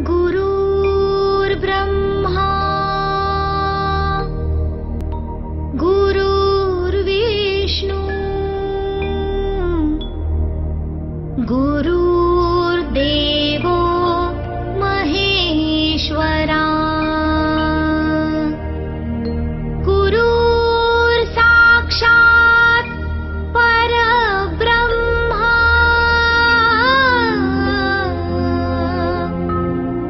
गुरुर्ब्रह्मा गुरुर्विष्णु गुरुर्देवो महेश्वरा गुरुर्साक्षात् परब्रह्मा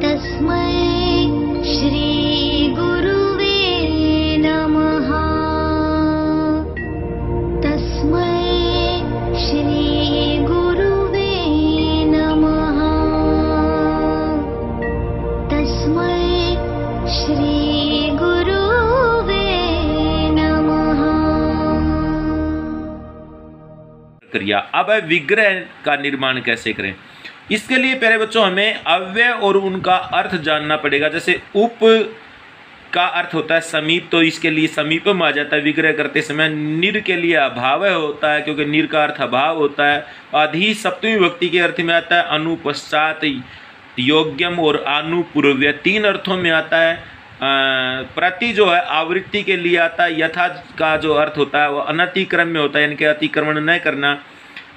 तस्मै श्री गुरुवे नमः। तस्मै श्री गुरुवे नमः। तस्मै श्री गुरुवे नमः। क्रिया। अब है विग्रह का निर्माण कैसे करें। इसके लिए प्यारे बच्चों हमें अव्यय और उनका अर्थ जानना पड़ेगा। जैसे उप का अर्थ होता है समीप, तो इसके लिए समीपम आ जाता है विग्रह करते समय। निर के लिए अभाव होता है, क्योंकि निर का अर्थ अभाव होता है। अधि सप्तमी विभक्ति के अर्थ में आता है। अनुपश्चात, योग्यम और अनुपूर्व्य तीन अर्थों में आता है। प्रति जो है आवृत्ति के लिए आता है। यथा का जो अर्थ होता है वो अनतिक्रम में होता है, यानी कि अतिक्रमण न करना।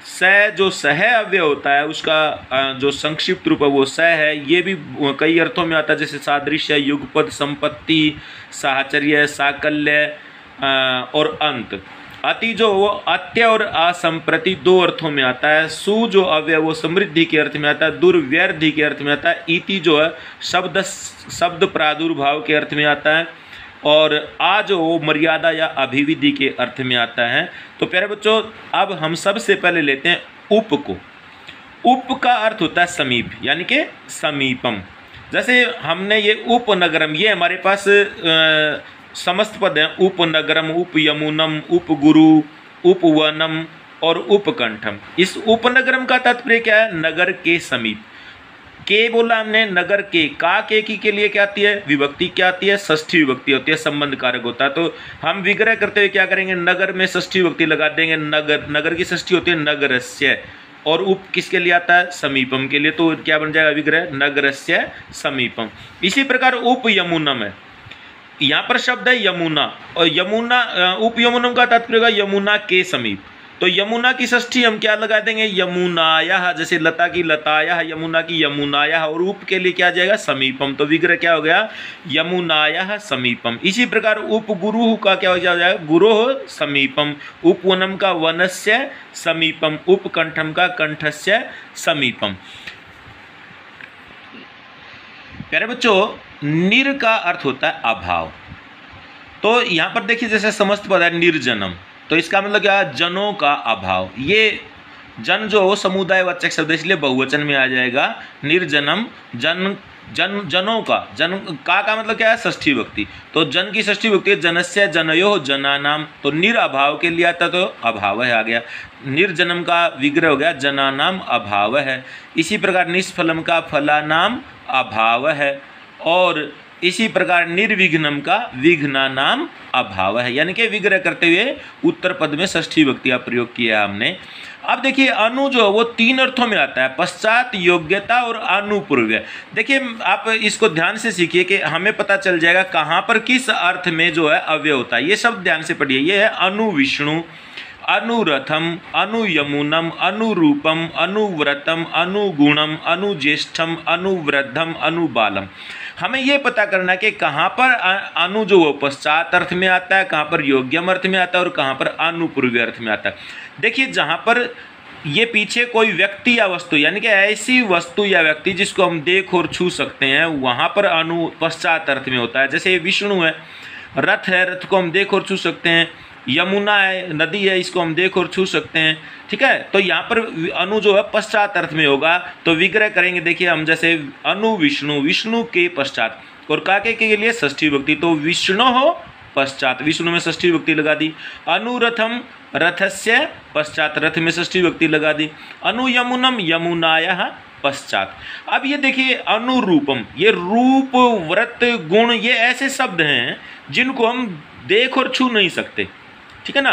स जो सह अव्यय होता है उसका जो संक्षिप्त रूप है वो स है। ये भी कई अर्थों में आता है, जैसे सादृश्य, युगपद, संपत्ति, साहचर्य, साकल्य और अंत। अति जो वो अत्य और असंप्रति दो अर्थों में आता है। सु जो अव्यय वो समृद्धि के अर्थ में आता है। दुर्व्यर्धि के अर्थ में आता है। इति जो है शब्द प्रादुर्भाव के अर्थ में आता है। और आ जो वो मर्यादा या अभिविधि के अर्थ में आता है। तो प्यारे बच्चों अब हम सबसे पहले लेते हैं उप को। उप का अर्थ होता है समीप, यानी कि समीपम। जैसे हमने ये उपनगरम, ये हमारे पास समस्त पद हैं। उपनगरम, उप यमुनम, उप गुरु, उपवनम और उपकंठम। इस उपनगरम का तात्पर्य क्या है? नगर के समीप। के बोला हमने, नगर के। का के लिए क्या आती है? विभक्ति क्या आती है? षष्ठी विभक्ति होती है, संबंध कारक होता है। तो हम विग्रह करते हुए क्या करेंगे? नगर में षष्ठी विभक्ति लगा देंगे। नगर की षष्ठी होती है नगरस्य। और उप किसके लिए आता है? समीपम के लिए। तो क्या बन जाएगा विग्रह? नगरस्य समीपम। इसी प्रकार उप यमुनम है, यहाँ पर शब्द है यमुना। और यमुना उप यमुनम का तात्पर्य होगा यमुना के समीप। तो यमुना की षष्ठी हम क्या लगा देंगे? यमुनायः। जैसे लता की लतायः, यमुना की यमुनायः। और उप के लिए क्या आ जाएगा? समीपम। तो विग्रह क्या हो गया? यमुनायः समीपम। इसी प्रकार उप गुरु का क्या हो जाएगा? गुरोः समीपम। उपवनम का वनस्य समीपम। उपकंठम का कंठस्य समीपम। प्यारे बच्चों निर का अर्थ होता है अभाव। तो यहाँ पर देखिए जैसे समस्त पद है निर्जनम, तो इसका मतलब क्या है? जनों का अभाव। ये जन जो हो समुदाय वाचक शब्द, इसलिए बहुवचन में आ जाएगा। निर्जनम जनों का। जन का मतलब क्या है? षष्ठी विभक्ति। तो जन की षष्ठी विभक्ति जनस्य जनयो जनानाम। तो निर अभाव के लिए आता तो अभाव है आ गया। निर्जनम का विग्रह हो गया जनानाम अभाव है। इसी प्रकार निष्फलम का फलानाम अभाव है। और इसी प्रकार निर्विघ्नम का विघ्नानाम अभाव है। यानी कि विग्रह करते हुए उत्तर पद में षष्ठी विभक्ति का प्रयोग किया हमने। अब देखिए अनु जो वो तीन अर्थों में आता है। पश्चात, योग्यता और अनुपूर्व्य। देखिए आप इसको ध्यान से सीखिए कि हमें पता चल जाएगा कहाँ पर किस अर्थ में जो है अव्यय होता है। ये सब ध्यान से पढ़िए। ये है अनु विष्णु, अनुरथम, अनुयमुनम, अनुरूपम, अनुव्रतम, अनुगुणम, अनुज्येष्ठम, अनुवृद्धम, अनुबालम। हमें ये पता करना है कि कहाँ पर अनु जो वो पश्चात अर्थ में आता है, कहाँ पर योग्यम अर्थ में आता है और कहाँ पर अनुपूर्व्य अर्थ में आता है। देखिए जहाँ पर ये पीछे कोई व्यक्ति या वस्तु, यानी कि ऐसी वस्तु या व्यक्ति जिसको हम देख और छू सकते हैं, वहाँ पर अनु पश्चात अर्थ में होता है। जैसे विष्णु है, रथ है, रथ को हम देख और छू सकते हैं। यमुना है, नदी है, इसको हम देख और छू सकते हैं। ठीक है, तो यहाँ पर अनु जो है पश्चात अर्थ में होगा। तो विग्रह करेंगे, देखिए हम जैसे अनु विष्णु, विष्णु के पश्चात। और काके के लिए षष्ठी विभक्ति, तो विष्णु हो पश्चात, विष्णु में षष्ठी विभक्ति लगा दी। अनुरथम, रथस्य पश्चात, रथ में षष्ठी विभक्ति लगा दी। अनुयमुनम, यमुनायः पश्चात। अब ये देखिए अनुरूपम, ये रूप, व्रत, गुण, ये ऐसे शब्द हैं जिनको हम देख और छू नहीं सकते। ठीक है ना।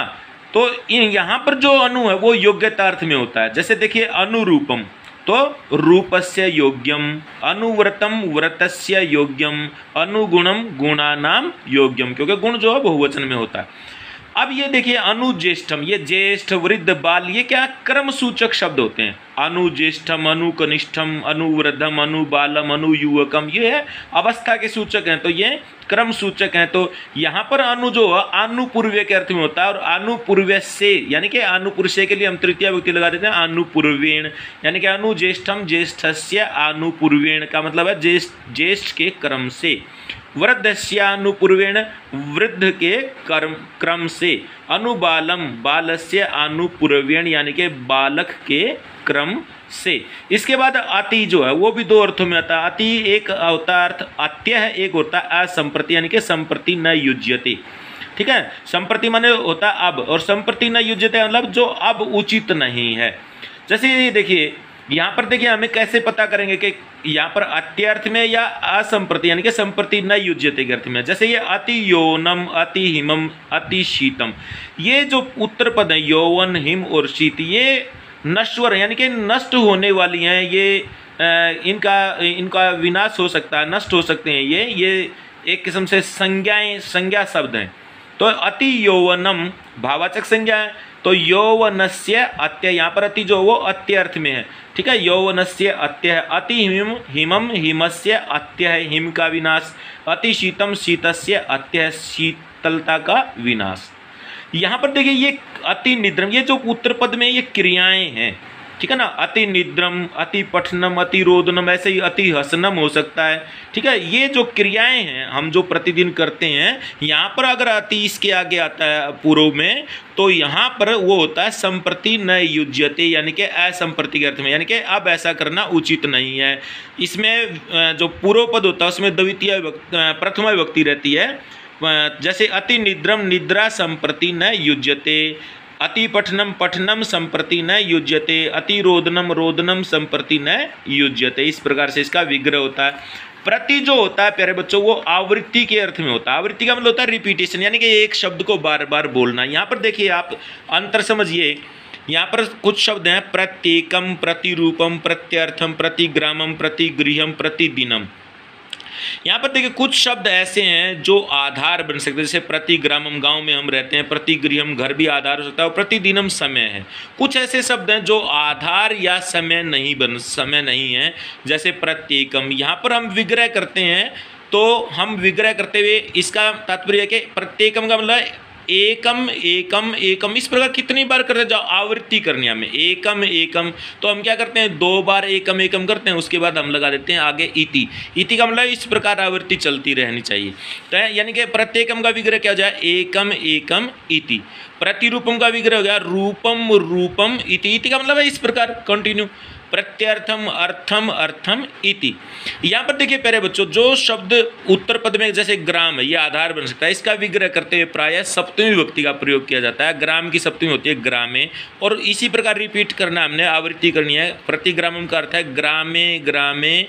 तो यहाँ पर जो अनु है वो योग्यता अर्थ में होता है। जैसे देखिए अनुरूपम, तो रूपस्य योग्यम, अनुव्रतम व्रतस्य योग्यम, अनुगुणम गुणानाम योग्यम, क्योंकि गुण जो है बहुवचन में होता है। अब ये देखिए अनुज्येष्ठम, ये ज्येष्ठ वृद्ध बाल ये क्या क्रम सूचक शब्द होते हैं। अनुज्येष्ठम, अनुकनिष्ठम, अनुवृद्धम, अनुबालम, अनुयुवकम, ये है अवस्था के सूचक हैं, तो ये क्रम सूचक हैं। तो यहाँ पर अनु जो है अनुपूर्व्य के अर्थ में होता है, और अनुपूर्व्य से यानी कि अनुपुरुष के लिए हम तृतीय विभक्ति लगा देते हैं अनुपूर्वेण, यानी कि अनुज्येष्ठम ज्येष्ठस्य अनुपूर्वेण का मतलब है ज्येष्ठ के क्रम से, वृद्धस्यानुपूर्वेण वृद्ध के क्रम से, अनुबालम बालस्य अनुपूर्वेण यानी कि बालक के क्रम से। इसके बाद अति जो है वो भी दो अर्थों में आता है। अति एक होता है अर्थ अत्य है, एक होता है असंप्रति यानी कि संप्रति न युज्यते। ठीक है, संप्रति माने होता है अब, और संप्रति न युज्यते मतलब जो अब उचित नहीं है। जैसे देखिए यहाँ पर देखिए हमें कैसे पता करेंगे कि यहाँ पर अत्यर्थ में या असंप्रति यानी कि संप्रति न युज्यते के अर्थ में। जैसे ये अति यौनम, अति हिमम, अति शीतम, ये जो उत्तर पद है यौवन, हिम और शीत, ये नश्वर यानी कि नष्ट होने वाली हैं। ये इनका विनाश हो सकता है, नष्ट हो सकते हैं। ये एक किस्म से संज्ञा शब्द हैं। तो अति यौवनम भावाचक संज्ञा है, तो यौवनस्य अत्य, यहाँ पर अति जो वो अत्य अर्थ में है। ठीक है, यौवनस्य अत्य है। अति हिमम हिमस्य अत्य है, हिम का विनाश। अति शीतम शीतस्य अत्य है, शीतलता का विनाश। यहाँ पर देखिए ये अति निद्रम, ये जो उत्तर पद में ये क्रियाएं हैं, ठीक है ना, अति निद्रम, अति पठनम, अति रोदनम, ऐसे ही अति हसनम हो सकता है। ठीक है, ये जो क्रियाएं हैं हम जो प्रतिदिन करते हैं, यहाँ पर अगर अति इसके आगे आता है पूर्व में, तो यहाँ पर वो होता है संप्रति न युज्यते यानी कि असंप्रति के अर्थ में, यानी कि अब ऐसा करना उचित नहीं है। इसमें जो पूर्व पद होता है उसमें द्वितीय प्रथमा विभक्ति रहती है। जैसे अति निद्रम निद्रा संप्रति न युज्यते, अति पठनम पठनम संप्रति न युज्यते, अति रोदनम रोदनम संप्रति न युज्यते। इस प्रकार से इसका विग्रह होता है। प्रति जो होता है प्यारे बच्चों वो आवृत्ति के अर्थ में होता है। आवृत्ति का मतलब होता है रिपीटेशन, यानी कि एक शब्द को बार बार बोलना। यहाँ पर देखिए आप अंतर समझिए, यहाँ पर कुछ शब्द हैं प्रत्येकम, प्रतिरूपम, प्रत्यर्थम, प्रतिग्रामम, प्रतिगृहम, प्रतिदिनम। यहाँ पर देखिए कुछ शब्द ऐसे हैं जो आधार बन सकते हैं, जैसे प्रतिग्रामम गांव में हम रहते हैं, प्रतिगृहम घर भी आधार हो सकता है, और प्रतिदिनम समय है। कुछ ऐसे शब्द हैं जो आधार या समय नहीं है, जैसे प्रत्येकम। यहाँ पर हम विग्रह करते हैं, तो हम विग्रह करते हुए इसका तात्पर्य है कि प्रत्येकम का मतलब एकम एकम एकम, इस प्रकार कितनी बार करते जाओ, आवृत्ति करनी हमें एकम एकम। तो हम क्या करते हैं, 2 बार एकम एकम करते हैं, उसके बाद हम लगा देते हैं आगे इति। इति का मतलब इस प्रकार आवृत्ति चलती रहनी चाहिए। तो यानी कि प्रत्येकम का विग्रह क्या हो जाए, एकम एकम इति। प्रतिरूपम का विग्रह हो गया रूपम रूपम इति। इति का मतलब है इस प्रकार कंटिन्यू, प्रत्यर्थम अर्थम अर्थम इति। यहाँ पर देखिए प्यारे बच्चों, जो शब्द उत्तर पद में जैसे ग्राम है, ये आधार बन सकता है, इसका विग्रह करते हुए प्रायः सप्तमी विभक्ति का प्रयोग किया जाता है। ग्राम की सप्तमी होती है ग्रामे, और इसी प्रकार रिपीट करना हमने, आवृत्ति करनी है। प्रतिग्रामम का अर्थ है ग्रामे ग्रामे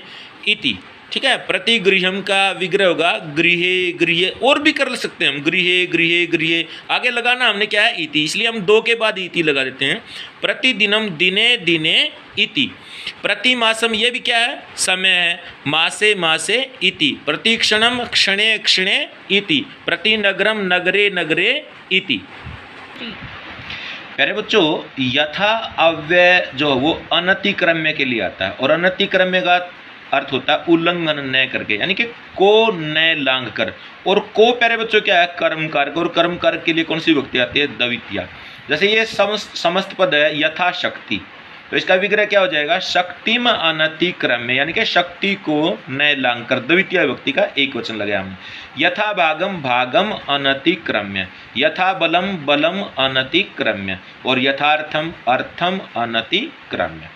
इति। ठीक है, प्रतिगृहम का विग्रह होगा गृहे गृहे, और भी कर सकते हैं हम, गृहे गृहे गृहे। आगे लगाना हमने क्या है, इति, इसलिए हम 2 के बाद इति लगा देते हैं। प्रतिदिनम दिने दिने इति। प्रतिमासम ये भी क्या है, समय है, मासे मासे इति। प्रतिक्षणम क्षणे क्षणे इति। प्रतिनगरम नगरे नगरे इति। प्यारे बच्चों, यथा अव्यय जो वो अनतिक्रम्य के लिए आता है, और अनतिक्रम्य का अर्थ होता है उल्लंघन न करके, यानी कि को न लांघ कर। और को प्यारे बच्चों क्या है, कर्म कारक, और कर्म कारक के लिए कौन सी विभक्ति आती है, द्वितीया। जैसे ये समस्त पद है यथाशक्ति, तो इसका विग्रह क्या हो जाएगा, शक्तिम अनतिक्रम्य, यानी कि शक्ति को न लांघ कर, द्वितीय विभक्ति का एक वचन लगाया हमने। यथा भागम भागम अनतिक्रम्य, यथा बलम बलम अनतिक्रम्य, और यथार्थम अर्थम अनतिक्रम्य।